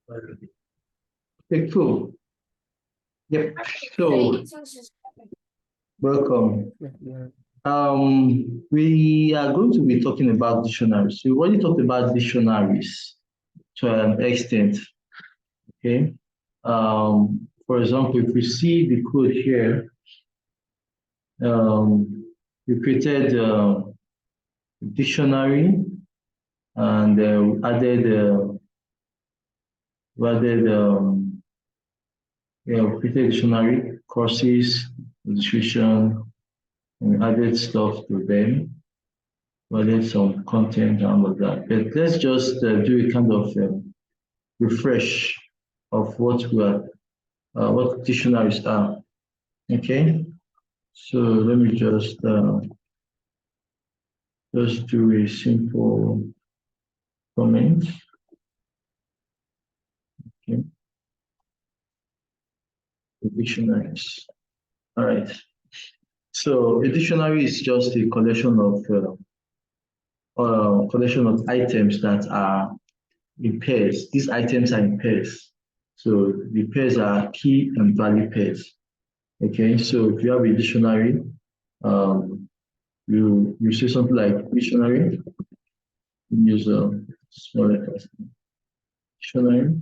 Okay, cool. Yep. So, welcome. We are going to be talking about dictionaries. We already talked about dictionaries to an extent. Okay. For example, if we see the code here, we created a dictionary and we created dictionary courses, illustration, and added stuff to them. We added some content and all of that. But let's just do a kind of refresh of what dictionaries are. Okay, so let me just do a simple comment. Okay, the dictionaries. All right. So a dictionary is just a collection of items that are in pairs. These items are in pairs. So the pairs are key and value pairs. Okay, so if you have a dictionary, you say something like dictionary, you use a small letters. Dictionary,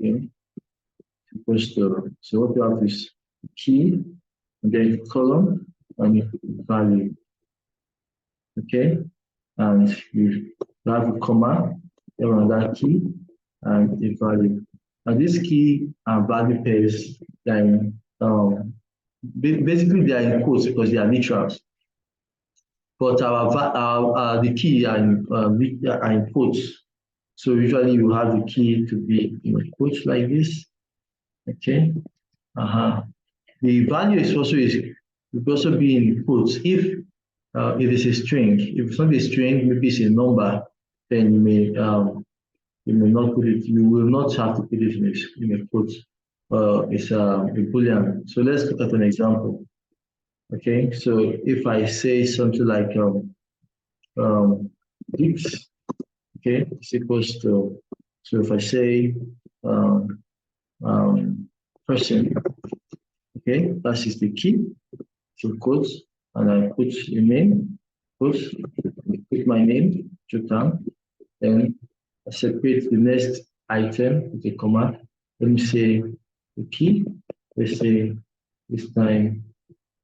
okay, supposed to, so what you have is key, and then column, and value, okay, and you have a comma, then another key, and a value. And this key and value pairs, then basically they are in quotes because they are literals. But the key are in quotes. So usually you have the key to be in quotes like this. Okay. The value is will also be in quotes if it is a string. If it's not a string, maybe it's a number, then you may not put it. You will not have to put it in a quote. It's a boolean. So let's look at an example. Okay, so if I say something like this, okay, it's equals to, so if I say person, okay, that is the key, so quotes, and I put a name, quotes, put my name, Jotam, then I separate the next item with a comma. Let me say the key, let's say this time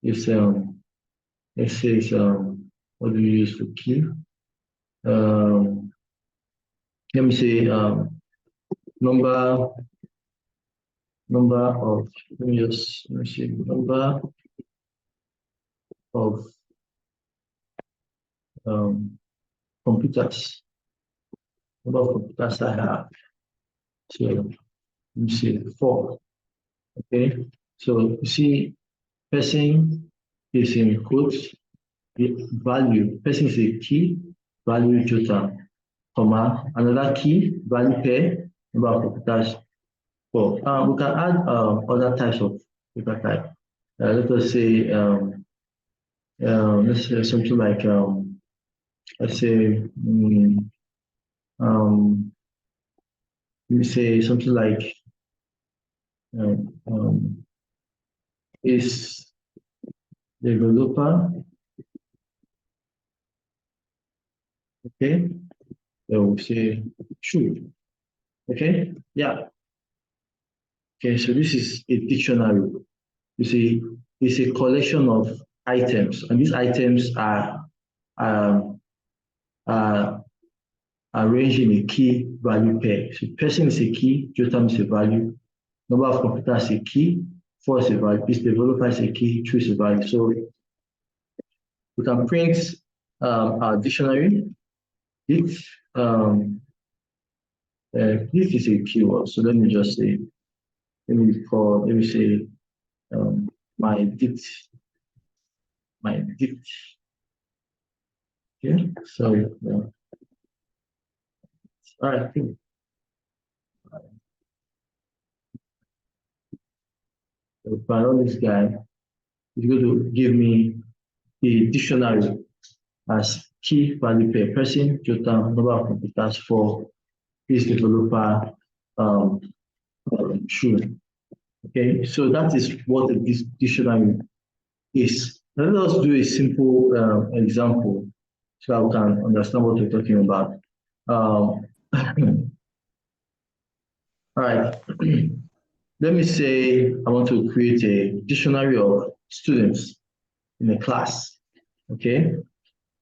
is let's say it's what do we use for key? Let me say number of, let me see, number of computers, number of computers I have. So let me see, 4. Okay, so you see, person is in quotes, value, person is a key, value total, comma, another key, value pair, number of computers, 4. We can add other types of data type. Let us say, let's say something like, let's say, let me say something like, is developer, okay, then we'll say should, okay, yeah. Okay, so this is a dictionary. You see, it's a collection of items, and these items are um, uh, arranged in a key value pair. So person is a key, Jotam is a value, number of computers is a key, 4 is a value, this developer is a key, 2 is a value. So we can print our dictionary. This this is a keyword. So let me just say, let me say my dict. Okay, so all right, cool. So if I run this guy, it's going to give me the dictionary as key value per person, total number of computers, 4, this developer should. Okay, so that is what a dictionary is. Let us do a simple example so that we can understand what we're talking about. All right. Let me say I want to create a dictionary of students in a class, okay?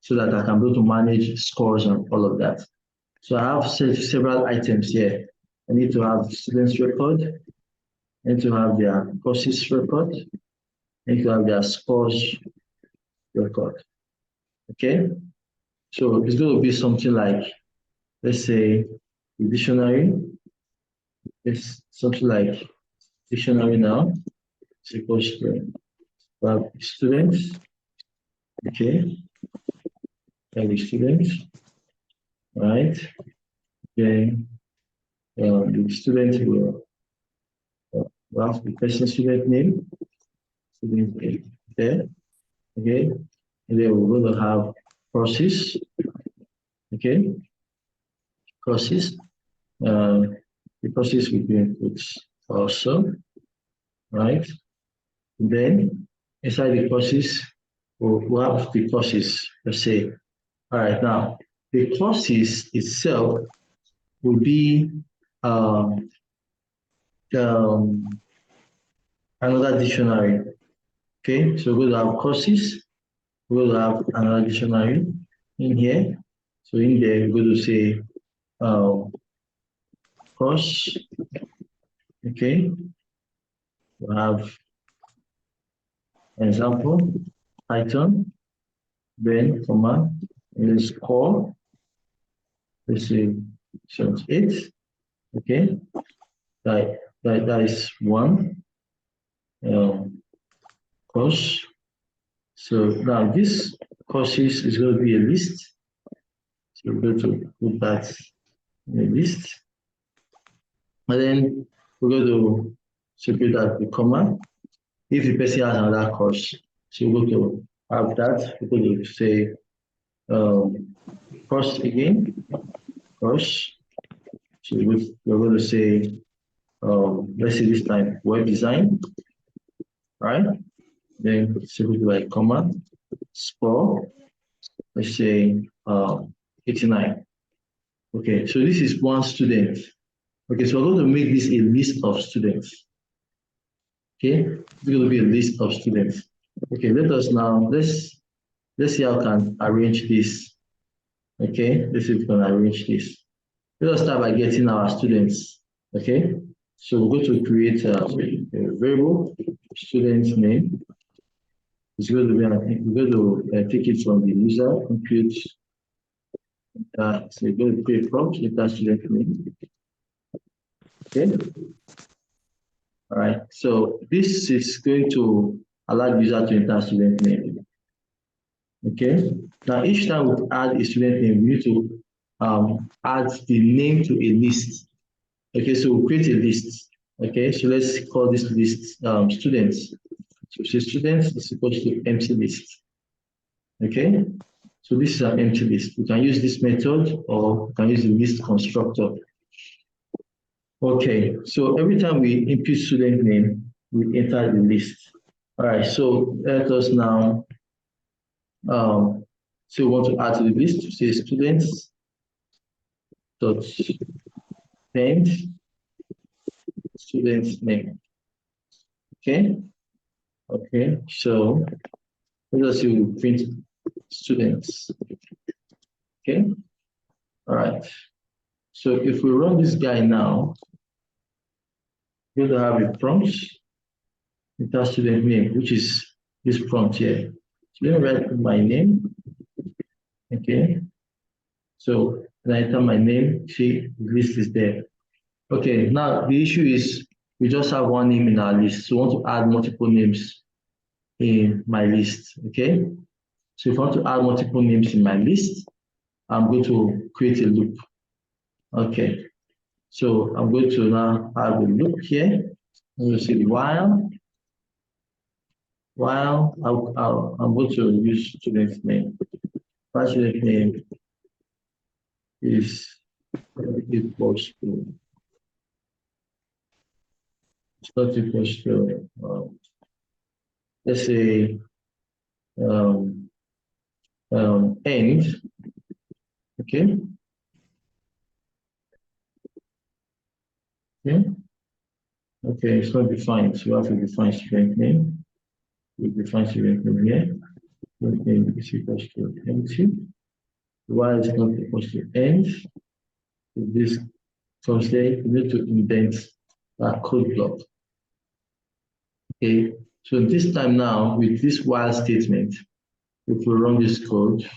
So that I can be able to manage scores and all of that. So I have several items here. I need to have students record, I need to have their courses record, I need to have their scores record, okay? So it's going to be something like, let's say, the dictionary. It's something like dictionary now. It's equals to students, okay? The students, right? Then the student will have the person student name, student name there, okay? And then we're going to have courses, okay? Courses. The courses will be inputs also, right? And then inside the courses, we'll have the courses, let's say. All right, now the courses itself will be um, another dictionary. Okay, so we're going to have courses, we're going to have another dictionary in here. So in there, we're going to say course, okay, we have an example, Python, then comma, and then score, let's say 78, okay, that is one course. So now this courses is going to be a list. So we're going to put that in a list. And then we're going to separate that with comma. If the person has another course, so we're going to have that. We're going to say course again, course. So we're going to say, let's say this time, web design, right? Then separate like comma, score, let's say 89. Okay, so this is one student. Okay, so we're going to make this a list of students. Okay, it's going to be a list of students. Okay, let's see how we can arrange this. Okay, let's see if we can arrange this. Let us start by getting our students. Okay, so we're going to create a variable student name. It's going to be we're going to take it from the user compute. So we're going to create prompt enter student name. Okay. All right. So this is going to allow the user to enter student name. Okay. Now each time we add a student name, we need to add the name to a list. Okay. So we'll create a list. Okay. So let's call this list students. So say students is equal to empty list. Okay. So this is an empty list. We can use this method or we can use the list constructor. Okay, so every time we input student name, we enter the list. All right, so let us now, so we want to add to the list, to say students dot send student's name. Okay, okay, so let us see, we print students. Okay, all right. So if we run this guy now, we're going to have a prompt, enter student name, which is this prompt here. So let me write my name. Okay, so when I enter my name, see the list is there. Okay, now the issue is we just have one name in our list. So we want to add multiple names in my list. Okay, so if I want to add multiple names in my list, I'm going to create a loop. Okay, so I'm going to now add a loop here. I'm going to say while I'm going to use student's name. My student name is equals to, it's not equals to, let's say, um, end, okay? Yeah. Okay, it's not defined. So you have to define student name. We define student name here. Student name is equals to empty. Why is not equals to end? If this comes there, you need to indent that code block. Okay, so this time now with this while statement, if we run this code,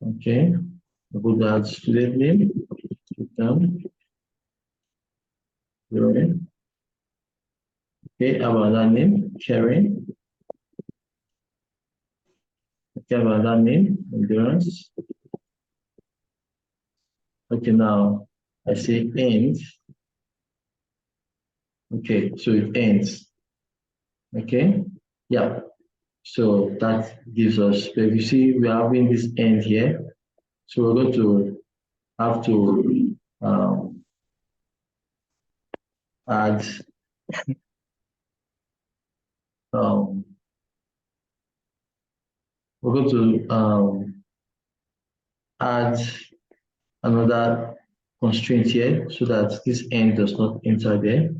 okay, I put that student name, down, okay, about that name, Karen, okay, about that name, endurance. Okay, now I say end. Okay, so it ends. Okay, yeah. So that gives us, but you see, we're having this end here. So we're going to have to add um, we're going to add another constraint here so that this end does not enter there.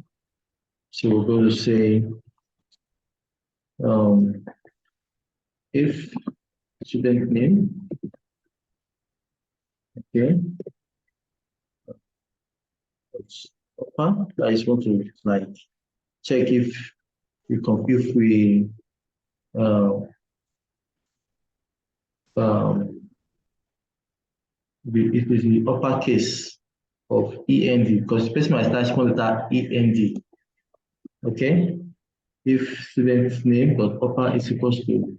So we're going to say if student name, okay, I just want to like check if we uh, it is the uppercase of END because the person might start small letter END. Okay, if student's name dot upper is equals to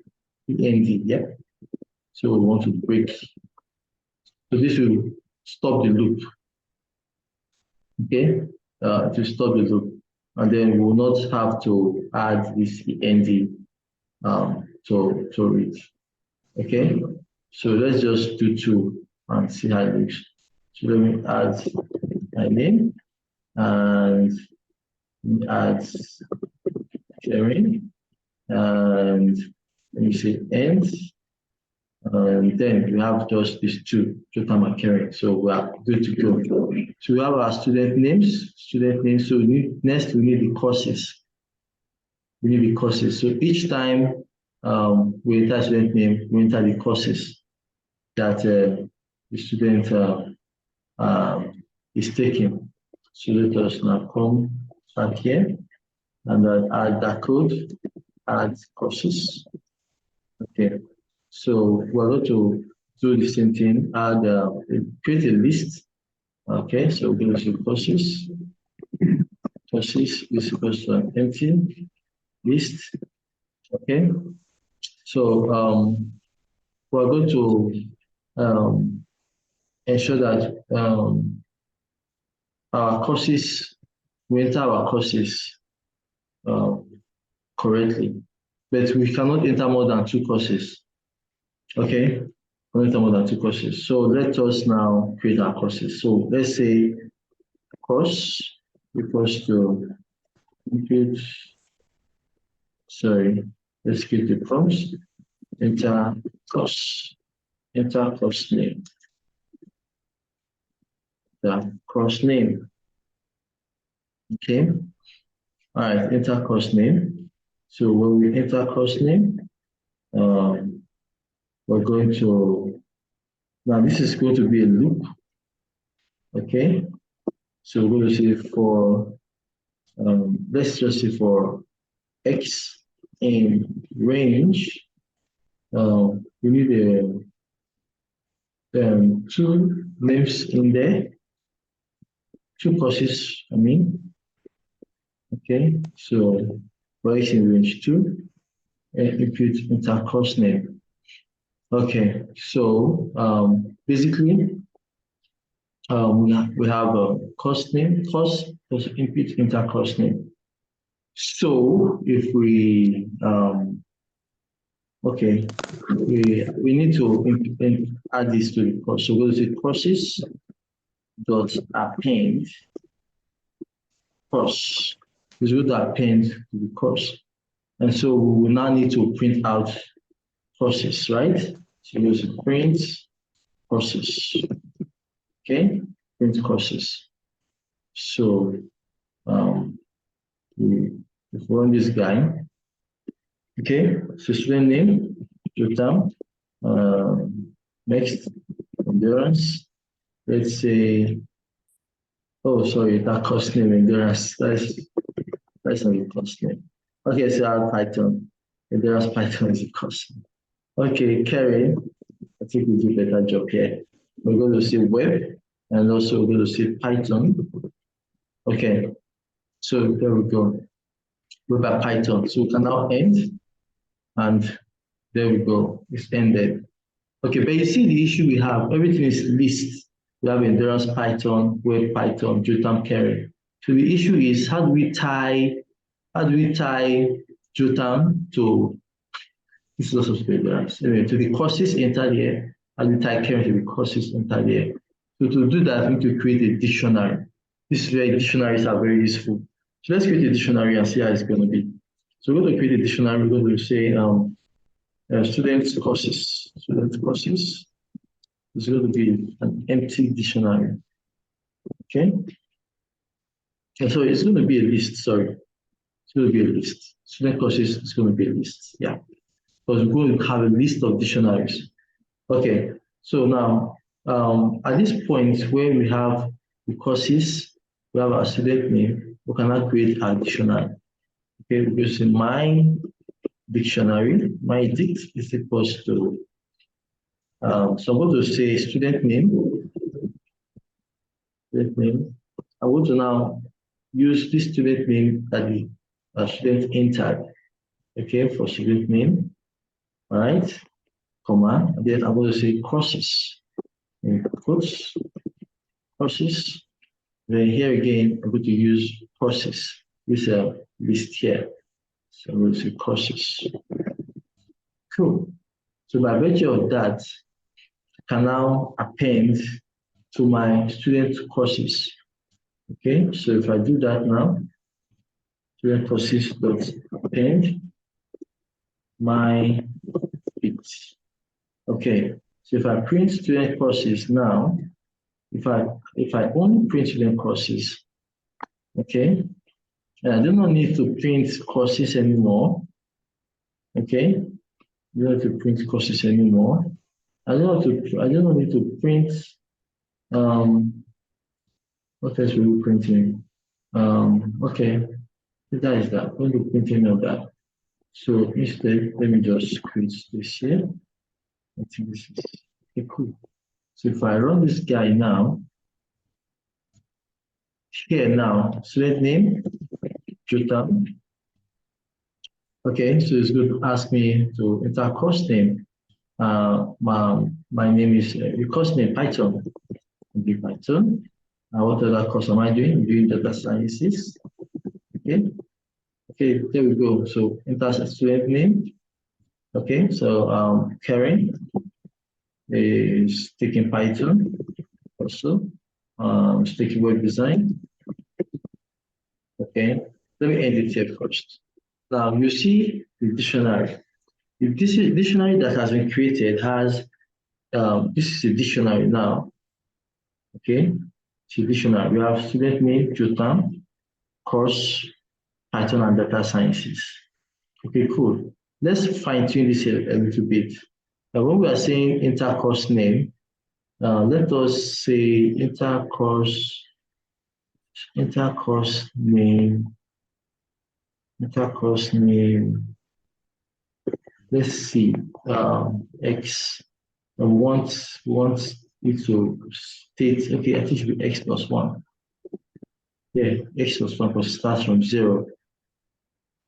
END, yeah. So we want to break. So this will stop the loop. Okay, to stop the loop, and then we will not have to add this END to it. Okay, so let's just do two and see how it looks. So let me add my name and add sharing and let me say end. And then we have just these two, total and caring. So we are good to go. So we have our student names. So next we need the courses. We need the courses. So each time we enter student name, we enter the courses that the student is taking. So let us now come back here and add that code, add courses. Okay, so we're going to do the same thing, add create a list. Okay, so we're going to do courses. Courses is equals to an empty list. Okay, so we're going to ensure that our courses, we enter our courses correctly, but we cannot enter more than two courses. Okay, we enter more than two courses. So let us now create our courses. So let's say course equals to input, sorry, let's create the prompts, enter course name, the course name. Okay, all right, enter course name. So when we enter course name, we're going to, now this is going to be a loop. Okay, so we're going to say for, let's just say for X in range, we need two names in there, two courses, I mean. Okay, so for X in range 2, input enter course name. Okay, so basically, we have a course name, course plus input enter course name. So if we okay, we need to add this to the course. So we'll say courses dot append course. It's going to append to the course. And so we will now need to print out courses, right? So use print courses. Okay, print courses. So we run this guy. Okay, so student name, Jotam. Next, endurance. Let's say, oh, sorry, that course name, endurance. That's not the course name. Okay, so our Python. Endurance Python is the course name. Okay, Karen, I think we do a better job here. We're going to see web and also we're going to see Python. Okay, so there we go. Web and Python. So we can now end and there we go. It's ended. Okay, but you see the issue we have, everything is list. We have endurance Python, web Python, Jotam Karen. So the issue is how do we tie Jotam to this lots of endurance? Anyway, to the courses enter there, how do we tie Karen to the courses enter there? So to do that, we need to create a dictionary. This is where dictionaries are very useful. So let's create a dictionary and see how it's going to be. So we're going to create a dictionary. We're going to say students courses. Students courses. It's going to be an empty dictionary. Okay. And so it's going to be a list. Sorry, it's going to be a list. Student courses is going to be a list. Yeah, because we're going to have a list of dictionaries. Okay. So now at this point where we have the courses, we have our student name. We can now create our dictionary. Okay, we go to my dictionary. My dict is equals to so I'm going to say student name. Student name. I want to now use this student name that the student entered. Okay, for student name. All right, comma. And then I'm going to say courses. In quotes, courses. Then here again, I'm going to use courses. This list here. So I'm going to say courses. Cool. So by virtue of that, I can now append to my student courses. Okay, so if I do that now, student courses dot append my bits. Okay, so if I print student courses now, if I only print student courses, okay, and I do not need to print courses anymore. Okay, I don't need to print courses anymore. I don't need to print what else will we printing? Okay, that is that. I'm going to print any of that. So instead, let me just create this here. I think this is okay, cool. So if I run this guy now, here now, select name, Jotam. Okay, so it's going to ask me to enter course name. My name is the course name Python. Python. What other course am I doing? I'm doing data sciences. Okay. Okay, there we go. So enter student name. Okay, so Karen is taking Python also. It's taking web design. Okay, let me end it here first. Now you see the dictionary. If this is dictionary that has been created has this is a dictionary now. Okay, it's a dictionary. We have student name, Jotam, course, Python, and data sciences. Okay, cool. Let's fine tune this a little bit. Now, when we are saying intercourse name, let us say intercourse name. Let's see. X. We want it to state. Okay, I think it should be x plus 1. Yeah, x plus 1 because it starts from 0.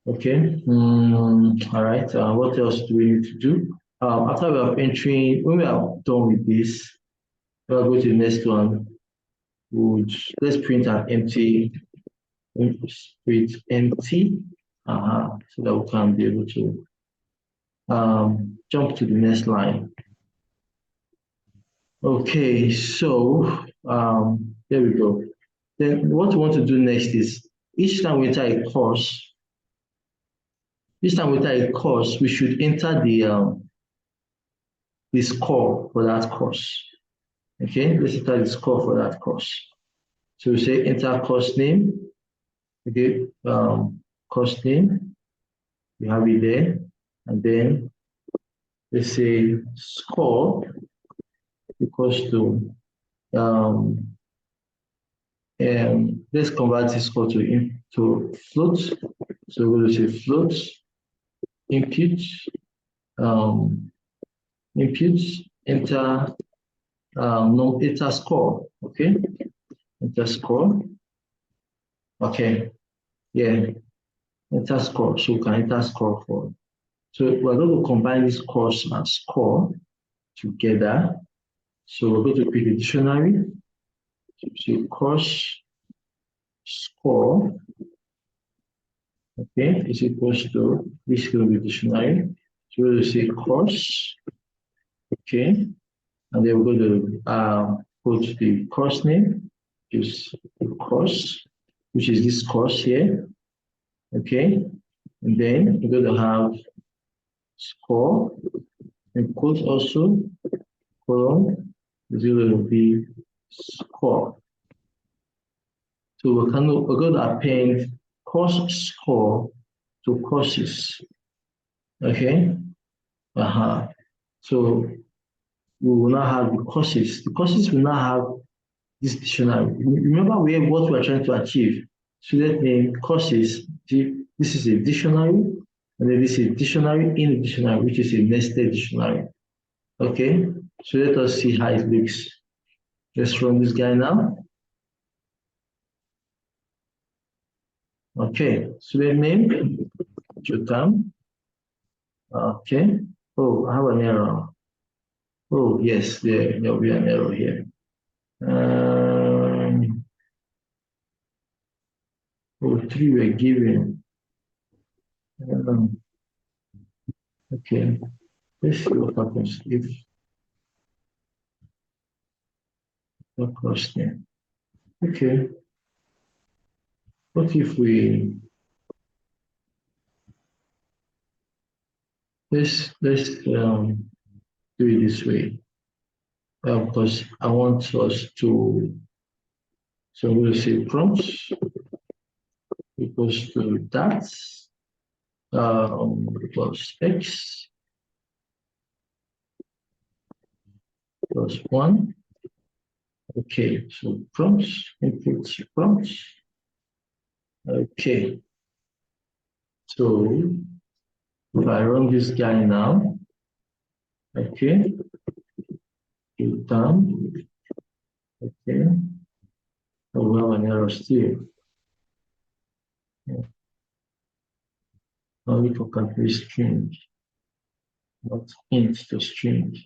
Okay. All right. What else do we need to do? After we are entering, when we are done with this, we'll go to the next one. Let's print an empty. Print empty. So that we can be able to jump to the next line. Okay, so There we go. Then what we want to do next is each time we enter a course, we should enter the score for that course. Okay, let's enter the score for that course. So we say enter course name. Okay, course name. We have it there, and then let's say score equals to let's convert this score to float. So we're going to say float input enter no enter score. Okay, enter score. Okay, yeah, enter score. So we can enter score for. So we're going to combine this course and score together. So we're going to pick a dictionary. So course score, okay, is equals to this will be dictionary. So we'll say course, okay, and then we're going to put the course name, which is the course, which is this course here, okay, and then we're going to have score and quote also column is going to be score. So we're going to append course score to courses. Okay. So we will now have the courses. The courses will now have this dictionary. Remember what we are trying to achieve. Student name courses. This is a dictionary, and then this is a dictionary in a dictionary, which is a nested dictionary. Okay. So let us see how it looks. Let's run this guy now. Okay, student name, Jotam. Okay. Oh, I have an error. Oh, yes, there will be an error here. Oh, 3 were given. Okay, let's see what happens if the cross name. Okay. What if we let's do it this way? Because I want us to, so we'll say prompts equals to that plus x plus 1. Okay, so prompts, inputs, prompts. Okay, so if I run this guy now, okay, done, okay, so we have an error still. Yeah. Only for complete string, not int to string.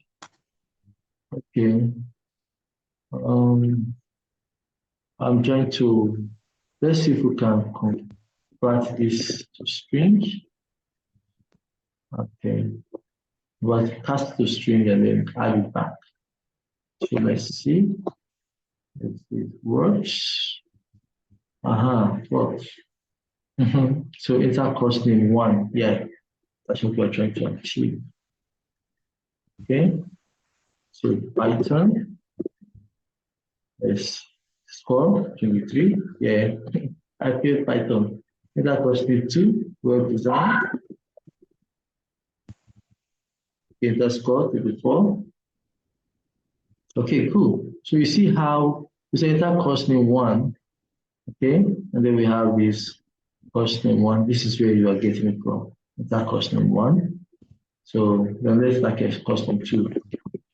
Okay, I'm trying to, let's see if we can convert this to string. Okay, but cast to string and then add it back. So let's see if it works. Works. So enter course name 1. Yeah, that's what we're trying to achieve. Okay, so Python is score 23. Yeah, I feel Python. Enter course name 2, web design. Enter score 24. Okay, cool. So you see how we say enter course name 1. Okay, and then we have this course name 1. This is where you are getting it from. Enter course name 1. So then let's like a course name 2.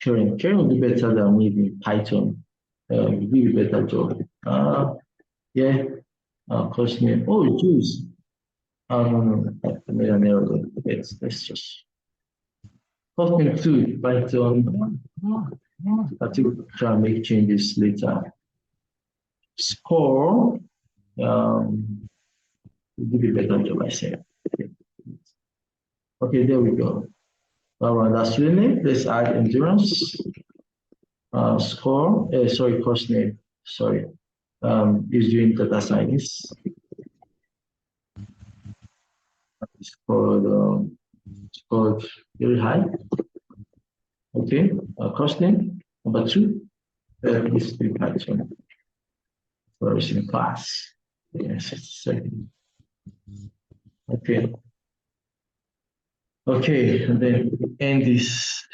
Karen will do better than me in Python. You do a better job. Yeah. Course name. Oh, Jews. No. I made an error. Let's just. Course name 2, Python. I think we'll try and make changes later. Score. We'll do a better job, I say. Okay, there we go. That's name. Let's add endurance. Score. Sorry, course name. Sorry. is doing data science. It's called very high. Okay, course name number 2 is the Python first in class. Yes, second. Okay. Okay, and then end this.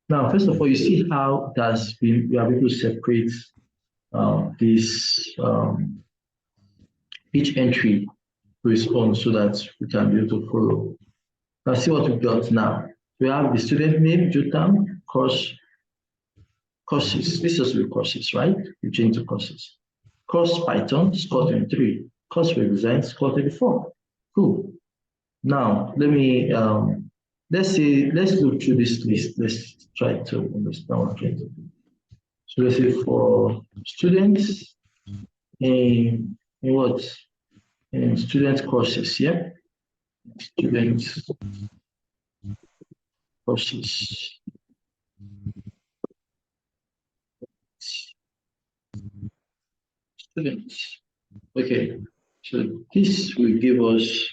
Now, first of all, you see how that's been, we are able to separate this each entry to its own so that we can be able to follow. Now, see what we've got now. We have the student name, Jutam, courses. This is the courses, right? We change the courses. Course Python, score 23. Course web design, score 34. Cool. Now, let me, let's look through this list. Let's try to understand what we're trying to do. So let's say for students in what? In student courses, yeah? Student courses. Students. Okay, so this will give us,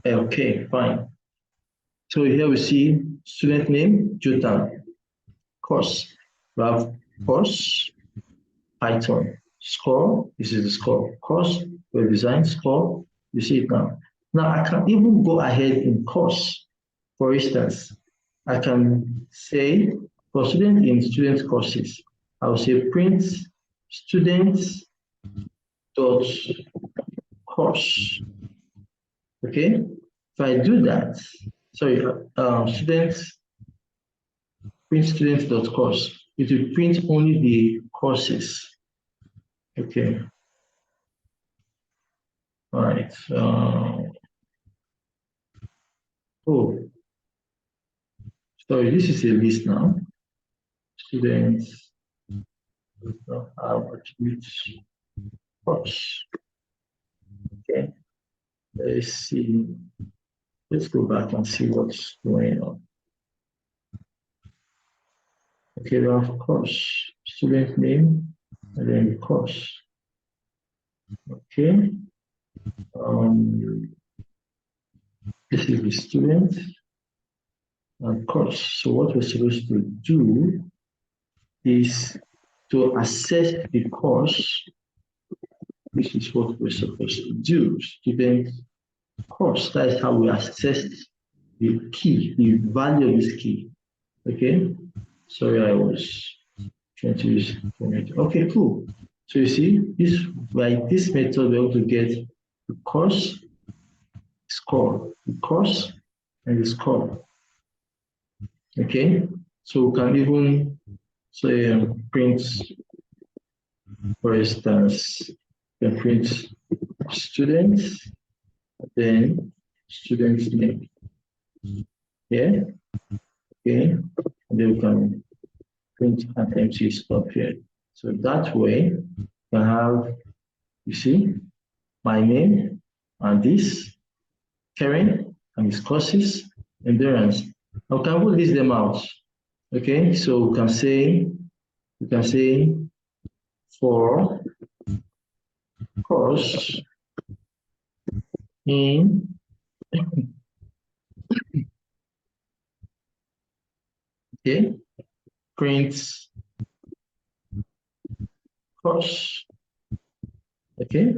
okay, fine. So here we see student name, Jotan. Course, we have course, Python. Score, this is the score. Course, web design, score, you see it now. Now I can even go ahead in course. For instance, I can say for students in student courses, I will say print students dot course. Okay, if I do that, sorry, students print students dot course, it will print only the courses. Okay, all right. Oh, sorry, this is a list now. Students have attributes course. Okay, let's see. Let's go back and see what's going on. Okay, we have course, student name, and then course. Okay. This is the student and course. So what we're supposed to do is to assess the course. This is what we're supposed to do. Student course. That is how we assess the key, the value of this key. Okay. Sorry, I was trying to use. Okay, cool. So you see, this by this method, we're able to get the course score, the course and the score. Okay, so we can even say print, for instance, we can print students, then student's name. Yeah, okay, and then we can print an empty stop here. So that way, we can have, you see, my name and this, Karen and his courses, endurance. Now can we list them out? Okay, so we can say for course in okay, print course. Okay,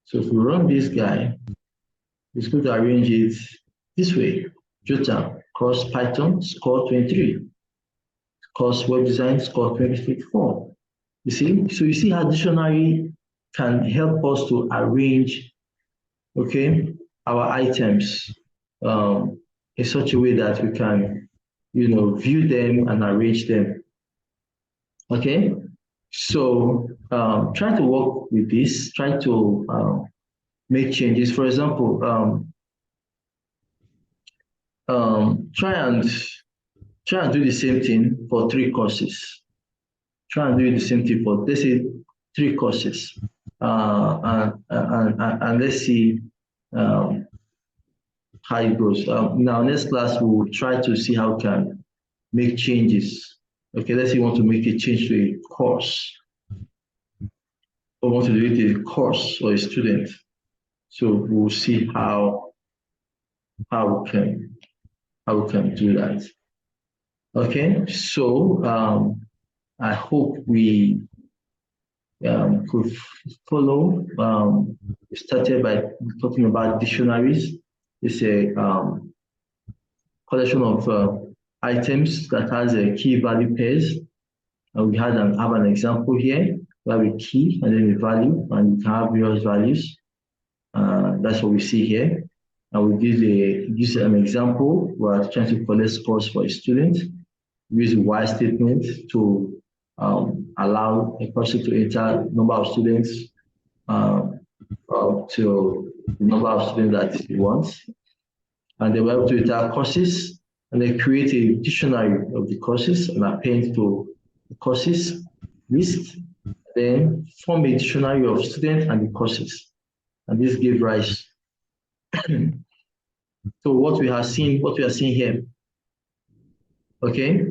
so if we run this guy, it's going to arrange it this way. Jota, course Python, score 23. Course web design, score 24. You see? So you see how dictionary can help us to arrange, okay, our items in such a way that we can, view them and arrange them. Okay? So try to work with this, try to make changes. For example, try and do the same thing for 3 courses. Try and do the same thing for, let's say, 3 courses. And let's see how it goes. Now, next class, we'll try to see how we can make changes. Okay, let's say you want to make a change to a course. or want to do it a course or a student. So we'll see how we can how we can do that. Okay, so I hope we could follow. We started by talking about dictionaries. It's a collection of items that has a key value pairs. And we have an example here where we key and then the value, and we can have various values. That's what we see here. And we use an example. We're trying to collect scores for a student. We use a while statement to allow a person to enter number of students to the number of students that he wants. And they were able to enter courses, and they create a dictionary of the courses and append to the courses list, then form a dictionary of students and the courses. And this gave rise to what we are seeing here. Okay.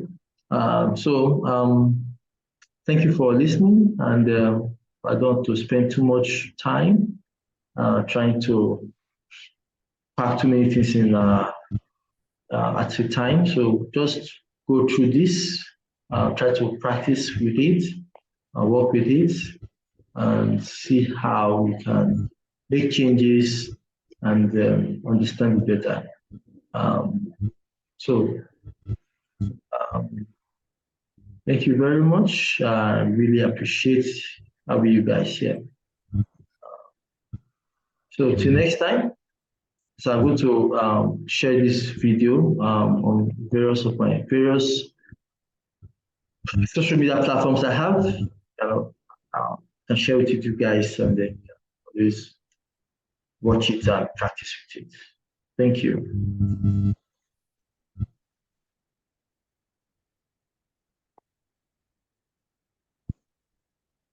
Thank you for listening, and I don't want to spend too much time trying to pack too many things in at a time. So just go through this, try to practice with it, work with it, and see how we can make changes and understand it better. Um, so um, thank you very much. I really appreciate having you guys here. So till next time. So I'm going to share this video on various social media platforms I have. Can share with you guys, and then always watch it and practice with it. Thank you.